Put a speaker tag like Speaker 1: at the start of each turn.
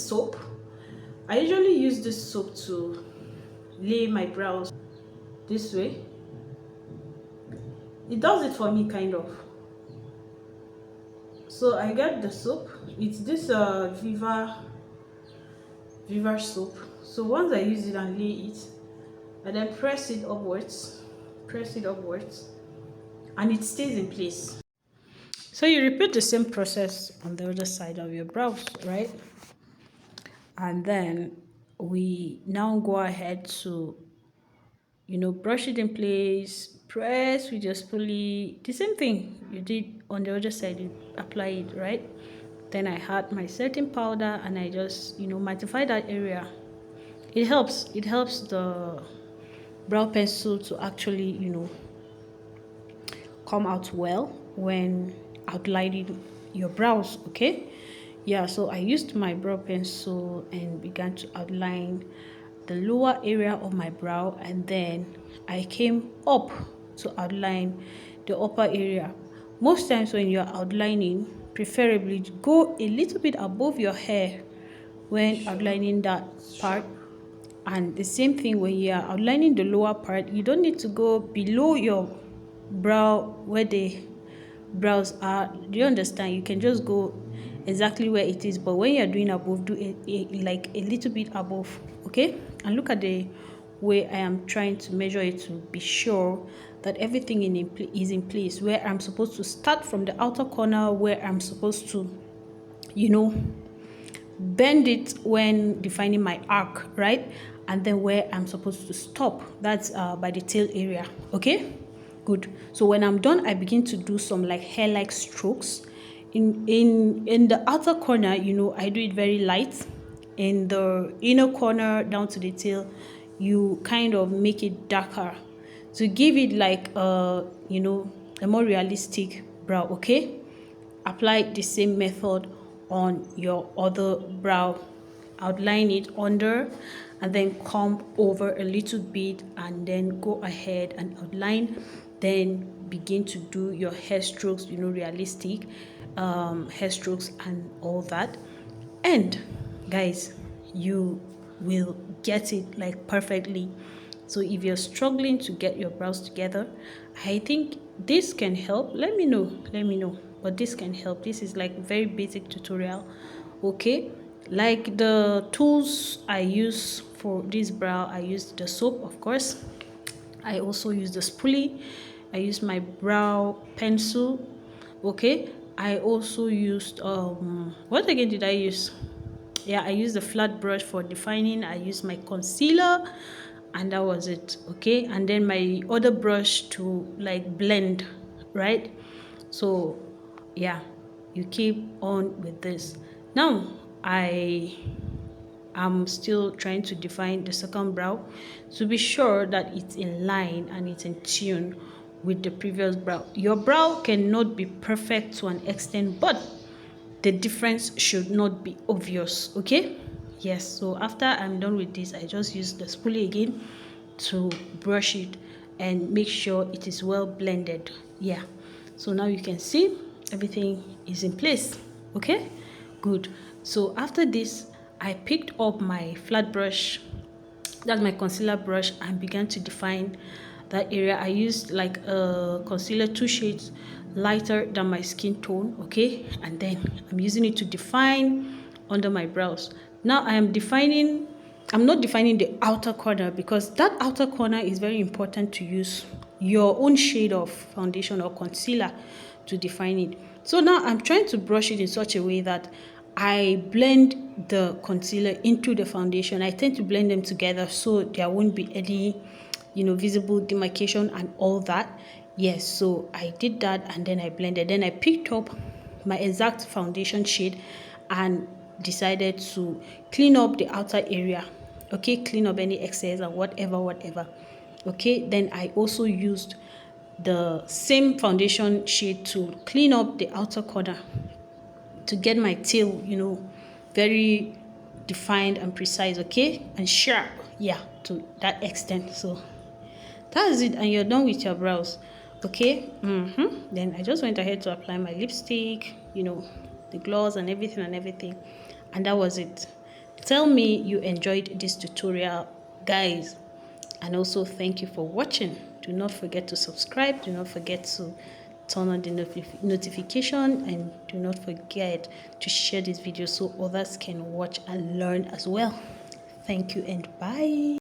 Speaker 1: soap. I usually use this soap to lay my brows this way. It does it for me kind of. So I get the soap. It's this Viva soap. So once I use it and lay it, I then press it upwards, and it stays in place. So you repeat the same process on the other side of your brows, right? And then we now go ahead to, brush it in place, press with your spoolie, the same thing you did on the other side, you apply it, right? Then I had my setting powder and I just, mattify that area. It helps the brow pencil to actually, come out well when outlining your brows, okay? Yeah, so I used my brow pencil and began to outline the lower area of my brow, and then I came up to outline the upper area. Most times when you're outlining, preferably go a little bit above your hair when outlining that part. And the same thing when you are outlining the lower part, you don't need to go below your brow where the brows are. Do you understand? You can just go exactly where it is, but when you're doing above, do like a little bit above, okay? And look at the way I am trying to measure it to be sure that everything is in place, where I'm supposed to start from the outer corner, where I'm supposed to, bend it when defining my arc, right? And then where I'm supposed to stop, that's by the tail area, okay? Good. So when I'm done, I begin to do some like hair-like strokes. In the outer corner, I do it very light. In the inner corner down to the tail, you kind of make it darker to give it like a more realistic brow, okay? Apply the same method on your other brow. Outline it under and then come over a little bit and then go ahead and outline. Then begin to do your hair strokes, realistic hair strokes and all that. And guys, you will get it like perfectly. So if you're struggling to get your brows together, I think this can help. Let me know, but this can help. This is like very basic tutorial, okay? Like the tools I use for this brow, I use the soap, of course. I also use the spoolie. I use my brow pencil, okay? I also used what again did I use? Yeah, I used the flat brush for defining. I used my concealer, and that was it, okay? And then my other brush to like blend, right? So yeah, you keep on with this. Now I am still trying to define the second brow to be sure that it's in line and it's in tune with the previous brow. Your brow cannot be perfect to an extent, but the difference should not be obvious, okay? Yes, so after I'm done with this, I just use the spoolie again to brush it and make sure it is well blended. Yeah, so now you can see everything is in place, okay? Good. So after this, I picked up my flat brush, that's my concealer brush, and began to define that area. I used like a concealer 2 shades lighter than my skin tone, okay? And then I'm using it to define under my brows. Now I'm not defining the outer corner, because that outer corner is very important to use your own shade of foundation or concealer to define it. So now I'm trying to brush it in such a way that I blend the concealer into the foundation. I tend to blend them together so there won't be any, visible demarcation and all that. Yes, so I did that and then I blended. Then I picked up my exact foundation shade and decided to clean up the outer area. Okay, clean up any excess and whatever. Okay, then I also used the same foundation shade to clean up the outer corner to get my tail, very defined and precise, okay, and sharp, yeah, to that extent. So that's it, and you're done with your brows, okay. Then I just went ahead to apply my lipstick, the gloss and everything, and that was it. Tell me you enjoyed this tutorial, guys, and also thank you for watching. Do not forget to subscribe, do not forget to turn on the notification, and do not forget to share this video so others can watch and learn as well. Thank you and bye.